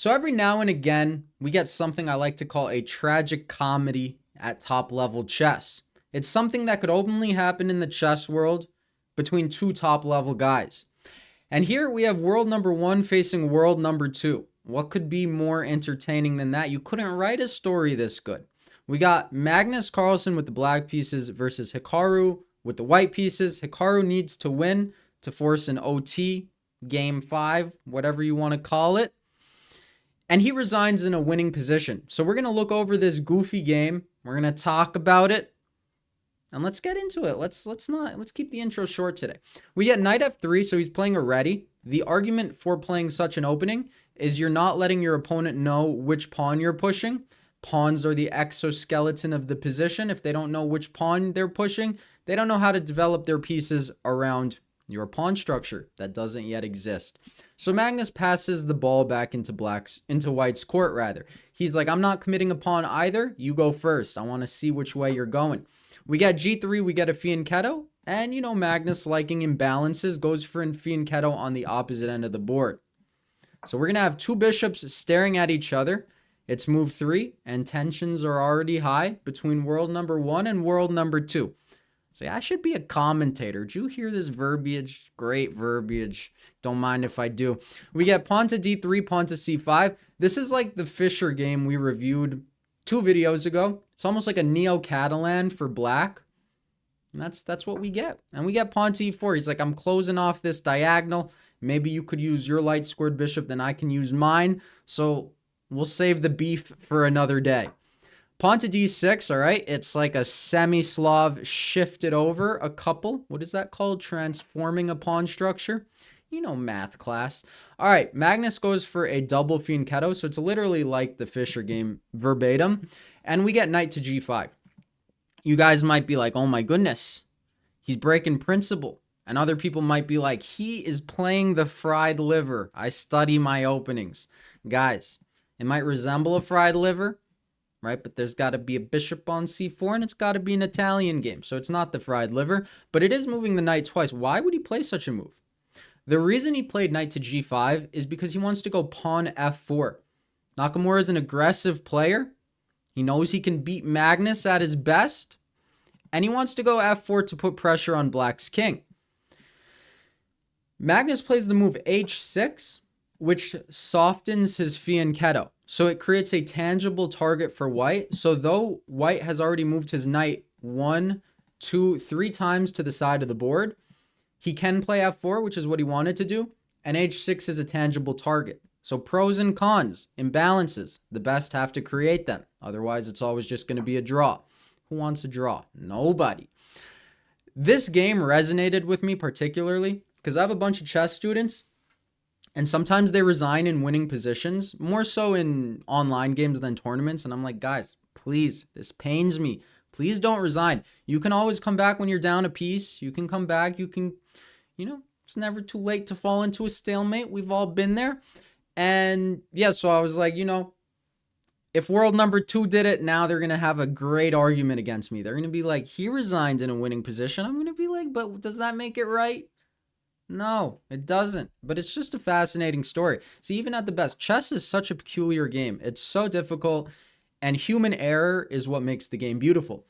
So every now and again, we get something I like to call a tragic comedy at top level chess. It's something that could only happen in the chess world between two top level guys. And here we have world number one facing world number two. What could be more entertaining than that? You couldn't write a story this good. We got Magnus Carlsen with the black pieces versus Hikaru with the white pieces. Hikaru needs to win to force an OT, game 5, whatever you want to call it. And he resigns in a winning position. So we're going to look over this goofy game. We're going to talk about it. And let's get into it. Let's keep the intro short today. We get knight f3, so he's playing a ready. The argument for playing such an opening is you're not letting your opponent know which pawn you're pushing. Pawns are the exoskeleton of the position. If they don't know which pawn they're pushing, they don't know how to develop their pieces around your pawn structure that doesn't yet exist. So Magnus passes the ball back into white's court rather. He's like, I'm not committing a pawn either. You go first. I want to see which way you're going. We got g3, we get a fianchetto, and Magnus, liking imbalances, goes for a fianchetto on the opposite end of the board. So we're going to have two bishops staring at each other. It's move 3, and tensions are already high between world number 1 and world number 2. Say, I should be a commentator. Did you hear this verbiage? Great verbiage. Don't mind if I do. We get pawn to d3, pawn to c5. This is like the Fischer game we reviewed 2 videos ago. It's almost like a Neo-Catalan for black. And that's what we get. And we get pawn to e4. He's like, I'm closing off this diagonal. Maybe you could use your light squared bishop, then I can use mine. So we'll save the beef for another day. Pawn to d6, all right? It's like a semi-Slav shifted over a couple. What is that called? Transforming a pawn structure. Math class. All right, Magnus goes for a double fianchetto, so it's literally like the Fischer game verbatim. And we get knight to g5. You guys might be like, oh my goodness, he's breaking principle. And other people might be like, he is playing the fried liver. I study my openings. Guys, it might resemble a fried liver, right? But there's got to be a bishop on c4, and it's got to be an Italian game. So it's not the fried liver, but it is moving the knight twice. Why would he play such a move? The reason he played knight to g5 is because he wants to go pawn f4. Nakamura is an aggressive player. He knows he can beat Magnus at his best, and he wants to go f4 to put pressure on black's king. Magnus plays the move h6, which softens his fianchetto. So it creates a tangible target for white. So though white has already moved his knight 1, 2, 3 times to the side of the board, he can play f4, which is what he wanted to do, and h6 is a tangible target. So pros and cons, imbalances, the best have to create them. Otherwise, it's always just going to be a draw. Who wants a draw? Nobody. This game resonated with me particularly because I have a bunch of chess students, and sometimes they resign in winning positions, more so in online games than tournaments. And I'm like, guys, please, this pains me. Please don't resign. You can always come back when you're down a piece. You can come back. You can, it's never too late to fall into a stalemate. We've all been there. And yeah, so I was like, if world number 2 did it, now they're going to have a great argument against me. They're going to be like, he resigned in a winning position. I'm going to be like, but does that make it right? No, it doesn't. But it's just a fascinating story. See, even at the best, chess is such a peculiar game. It's so difficult, and human error is what makes the game beautiful.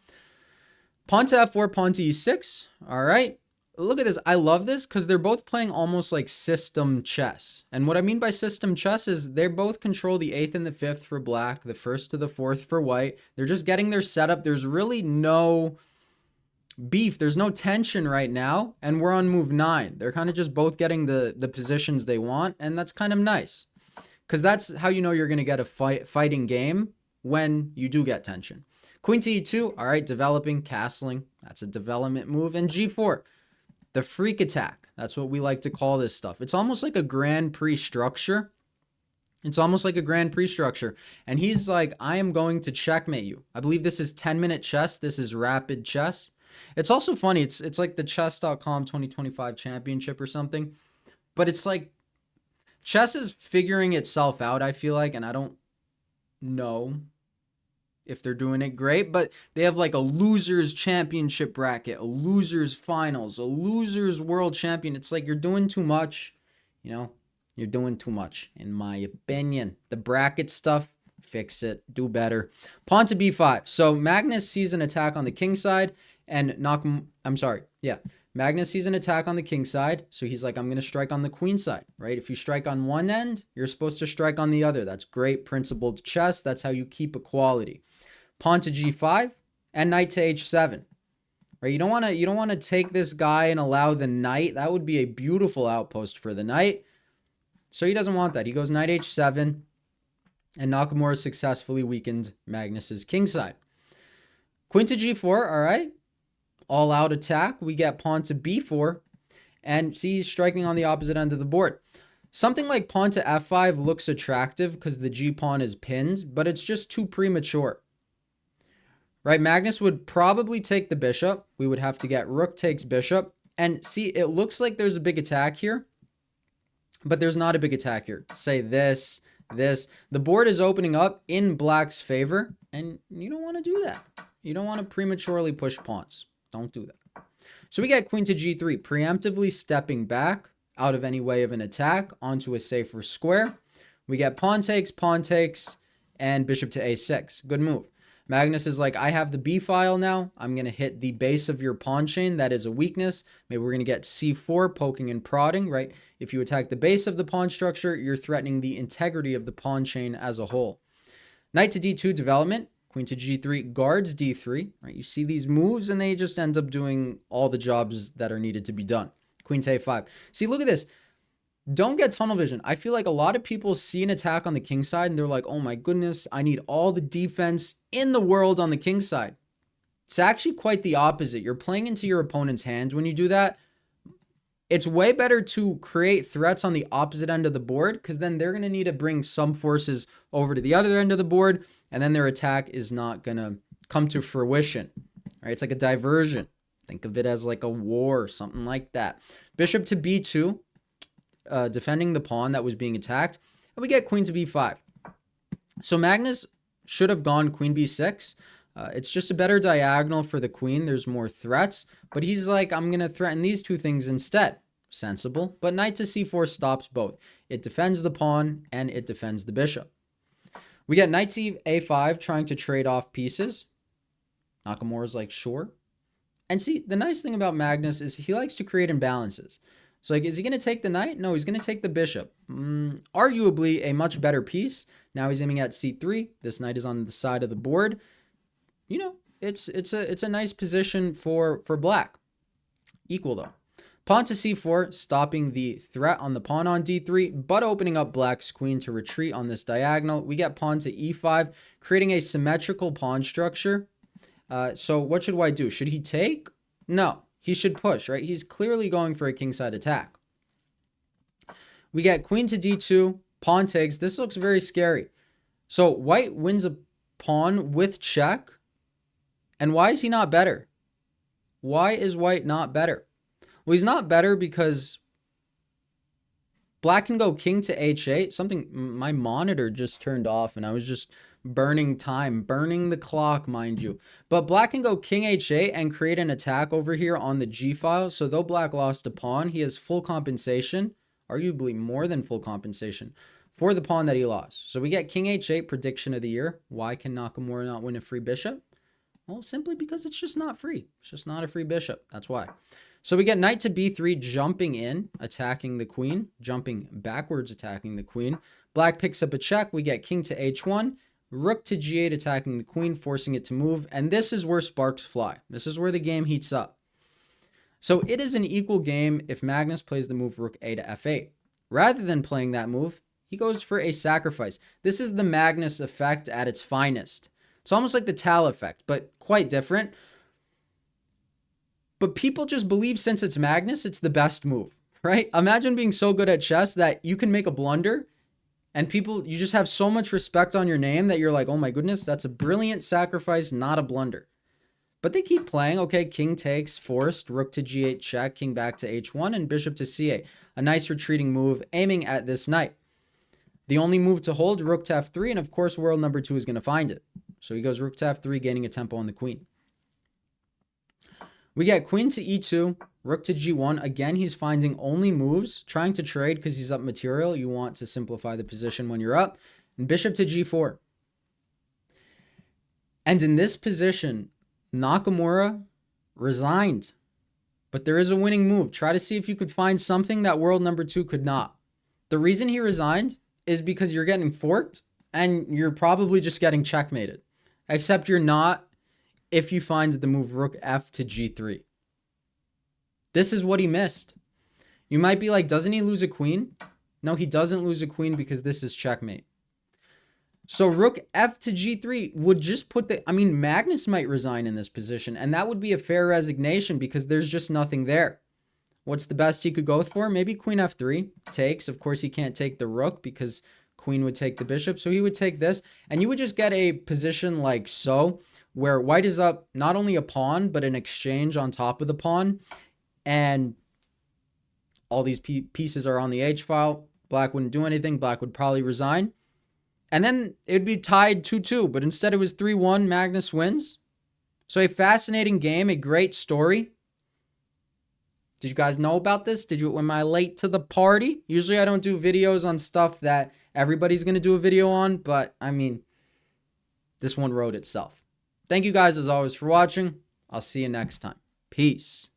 Pawn to f4, pawn to e6. All right. Look at this. I love this because they're both playing almost like system chess. And what I mean by system chess is they both control the 8th and the 5th for black, the 1st to the 4th for white. They're just getting their setup. There's really no beef. There's no tension right now. And we're on move 9. They're kind of just both getting the positions they want. And that's kind of nice because that's how you know you're going to get a fighting game when you do get tension. Queen to e2. All right, developing, castling. That's a development move. And g4. The freak attack. That's what we like to call this stuff. It's almost like a Grand Prix structure. And he's like, I am going to checkmate you. I believe this is 10-minute chess. This is rapid chess. It's also funny. It's like the chess.com 2025 championship or something. But it's like chess is figuring itself out, I feel like. And I don't know if they're doing it great, but they have like a losers championship bracket, a losers finals, a losers world champion. It's like you're doing too much, You're doing too much, in my opinion. The bracket stuff, fix it, do better. Pawn to b5. So Magnus sees an attack on the king side, and Magnus sees an attack on the king side, so he's like, I'm going to strike on the queen side, right? If you strike on one end, you're supposed to strike on the other. That's great principled chess. That's how you keep equality. Pawn to g5 and knight to h7. Right? You don't want to take this guy and allow the knight. That would be a beautiful outpost for the knight. So he doesn't want that. He goes knight h7, and Nakamura successfully weakened Magnus's king side. Queen to g4, all right. All out attack. We get pawn to b4, and see, he's striking on the opposite end of the board. Something like pawn to f5 looks attractive because the g pawn is pinned, but it's just too premature. Right, Magnus would probably take the bishop. We would have to get rook takes bishop. And see, it looks like there's a big attack here, but there's not a big attack here. Say this. The board is opening up in black's favor, and you don't want to do that. You don't want to prematurely push pawns. Don't do that. So we get queen to g3, preemptively stepping back out of any way of an attack onto a safer square. We get pawn takes, and bishop to a6. Good move. Magnus is like, I have the b file now. I'm going to hit the base of your pawn chain. That is a weakness. Maybe we're going to get c4, poking and prodding, right? If you attack the base of the pawn structure, you're threatening the integrity of the pawn chain as a whole. Knight to d2 development. Queen to g3 guards d3, right? You see these moves and they just end up doing all the jobs that are needed to be done. Queen to a5. See, look at this. Don't get tunnel vision. I feel like a lot of people see an attack on the king side and they're like, oh my goodness, I need all the defense in the world on the king side. It's actually quite the opposite. You're playing into your opponent's hand when you do that. It's way better to create threats on the opposite end of the board, because then they're going to need to bring some forces over to the other end of the board, and then their attack is not going to come to fruition. Right? It's like a diversion. Think of it as like a war, something like that. Bishop to b2. Defending the pawn that was being attacked, and we get queen to b5. So Magnus should have gone queen b6. It's just a better diagonal for the queen. There's more threats, but he's like, I'm going to threaten these two things instead. Sensible, but knight to c4 stops both. It defends the pawn and it defends the bishop. We get knight to a5 trying to trade off pieces. Nakamura's like, sure. And see, the nice thing about Magnus is he likes to create imbalances. So like, is he going to take the knight? No, he's going to take the bishop. Arguably a much better piece. Now he's aiming at c3. This knight is on the side of the board. You know, it's a nice position for black. Equal though. Pawn to c4, stopping the threat on the pawn on d3, but opening up black's queen to retreat on this diagonal. We get pawn to e5, creating a symmetrical pawn structure. So what should white do? Should he take? No. He should push, right? He's clearly going for a kingside attack. We get queen to d2, pawn takes. This looks very scary. So white wins a pawn with check. And why is he not better? Why is white not better? Well, he's not better because black can go king to h8. Something, my monitor just turned off and I was just burning time, burning the clock, mind you. But black can go king h8 and create an attack over here on the g file. So though black lost a pawn, he has full compensation, arguably more than full compensation, for the pawn that he lost. So we get king h8 prediction of the year. Why can Nakamura not win a free bishop? Well, simply because it's just not free. It's just not a free bishop. That's why. So we get knight to b3, jumping in, attacking the queen, jumping backwards, attacking the queen. Black picks up a check. We get king to h1. Rook to g8, attacking the queen, forcing it to move. And this is where sparks fly. This is where the game heats up. So it is an equal game if Magnus plays the move rook a to f8. Rather than playing that move, he goes for a sacrifice. This is the Magnus effect at its finest. It's almost like the Tal effect, but quite different. But people just believe since it's Magnus, it's the best move, right? Imagine being so good at chess that you can make a blunder and people, you just have so much respect on your name that you're like, oh my goodness, that's a brilliant sacrifice, not a blunder. But they keep playing. Okay, king takes, forced, rook to g8 check, king back to h1, and bishop to c8. A nice retreating move, aiming at this knight. The only move to hold, rook to f3, and of course, world number 2 is going to find it. So he goes rook to f3, gaining a tempo on the queen. We get queen to e2, Rook to g1. Again, he's finding only moves, trying to trade because he's up material. You want to simplify the position when you're up. And bishop to g4. And in this position, Nakamura resigned. But there is a winning move. Try to see if you could find something that world number 2 could not. The reason he resigned is because you're getting forked and you're probably just getting checkmated. Except you're not if you find the move rook f to g3. This is what he missed. You might be like, doesn't he lose a queen? No, he doesn't lose a queen because this is checkmate. So rook f to g3 would just put the... I mean, Magnus might resign in this position, and that would be a fair resignation because there's just nothing there. What's the best he could go for? Maybe queen f3 takes. Of course, he can't take the rook because queen would take the bishop. So he would take this, and you would just get a position like so, where white is up not only a pawn, but an exchange on top of the pawn. And all these pieces are on the h-file. Black wouldn't do anything. Black would probably resign. And then it would be tied 2-2. But instead it was 3-1. Magnus wins. So a fascinating game. A great story. Did you guys know about this? Am I late to the party? Usually I don't do videos on stuff that everybody's going to do a video on. But, I mean, this one wrote itself. Thank you guys as always for watching. I'll see you next time. Peace.